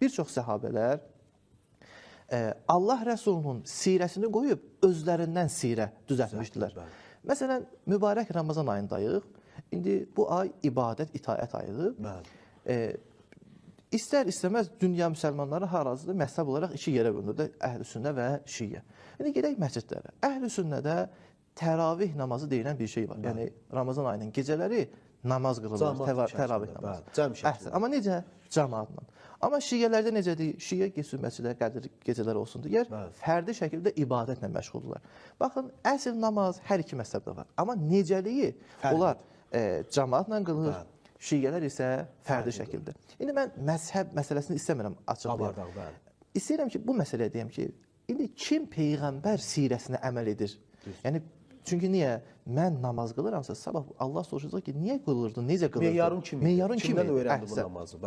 bir çox səhabələr Allah Rəsulunun sirəsini qoyub özlərindən sirə düzəltmişdilər. Məsələn, mübarək Ramazan ayındayıq. İndi bu ay ibadət, itaət ayıdır. İstər-istəməz dünya müsəlmanları harazıdır, məzhəb olaraq iki yerə bölünür, əhl-i sünnə və şiyə. İndi gedək məscidlərə. Əhl-i sünnədə təravih namazı deyilən bir şey var. Yəni, Ramazan ayının gecələri namaz qılırlar, təravih namazı. Amma necə? Cəmaatla. Amma şiyələrdə necədir? Şiyə sünnəçilər, qədir gecələr olsun deyər, fərdi şəkildə ibadətlə məşğuldurlar. Baxın, əsl namaz hər iki məzhəbdə var. Amma necəliyi onlar cəmaatla qılır, şiyələr isə fərdi şəkildə. İndi mən məzhəb məsələsini istəmirəm açıqlayam. İstəyirəm ki, bu məsələyə deyəm ki, indi kim Peyğəmbər sirəsinə əməl edir? Yəni, çünki niyə? Mən namaz qılıramsa, sabah Allah soruşacaq ki, niyə qılırdın, necə qılırdın? Meyarın kimi? Kimdən öyrəndi bu namazı?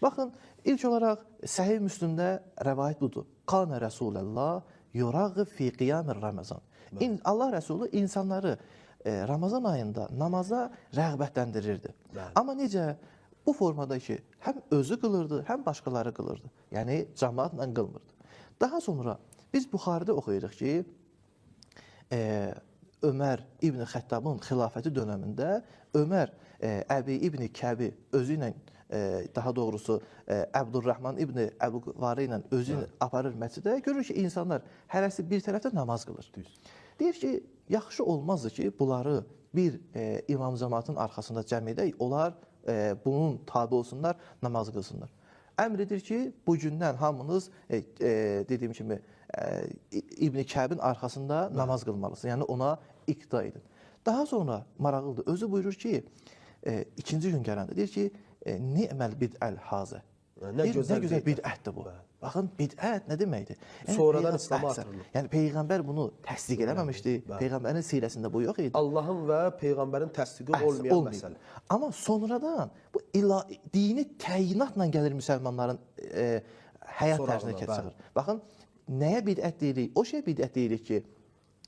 Baxın, ilk olaraq Səhih Müslümdə rəvayət budur. Qanə Rəsuləllah yorağı fi qiyamir Ramazan. Allah Rəsulu insanları Ramazan ayında namaza rəğbətləndirirdi. Amma necə? Bu formada ki, həm özü qılırdı, həm başqaları qılırdı. Yəni, cəmaatla qılmırdı. Daha sonra biz Buxarıda oxuyuruq ki, Ömər İbn Xəttabın xilafəti dönəmində Ömər Əbi İbn Kəbi özü ilə, daha doğrusu Əbdurrahman İbn Əbuqvarı ilə özü aparır məscidə, görür ki, insanlar hərəsi bir tərəfdə namaz qılır. Deyir ki, yaxşı olmazdı ki, bunları bir imam cəmaatın arxasında cəm edək, onlar bunun tabi olsunlar, namaz qılsınlar. Əmr edir ki, bu gündən hamınız, dediyim kimi, İbn Kəbin arxasında namaz qılmalısın. Yəni, ona iqtida edin. Daha sonra maraqlıdır. Özü buyurur ki, ikinci gün gələndə, deyir ki, ni'məl bid'əl hazə. Nə gözəl bid'ətdir bu. Baxın, bid'ət nə deməkdir? Sonradan İslam'a atılır. Yəni, Peyğəmbər bunu təsdiq eləməmişdi. Peyğəmbərin sirəsində bu yox idi. Allahın və Peyğəmbərin təsdiqi olmayan məsələ. Amma sonradan bu dini təyinatla gəlir müsəlmanların həyat tərzinə keçir. Baxın, nəyə bid'ət deyirik? O şey bid'ət deyirik ki,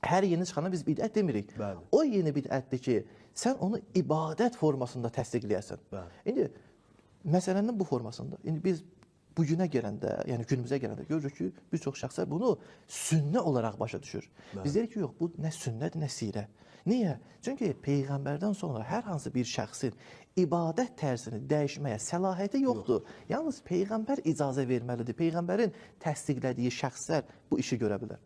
hər yeni çıxana biz bid'ət demirik. O yeni bid'ətdir ki, sən onu ibadət formasında təsdiqləyəsən. İndi, məsələnin bu formasında, indi biz bugünə gələndə, yəni günümüzə gələndə görürük ki, bir çox şəxslər bunu sünnə olaraq başa düşür. Biz deyirik ki, yox, bu nə sünnədir, nə sirə. Niyə? Çünki Peyğəmbərdən sonra hər hansı bir şəxsin ibadət tərzini dəyişməyə səlahiyyəti yoxdur. Yalnız Peyğəmbər icazə verməlidir. Peyğəmbərin təsdiqlədiyi şəxslər bu işi görə bilər.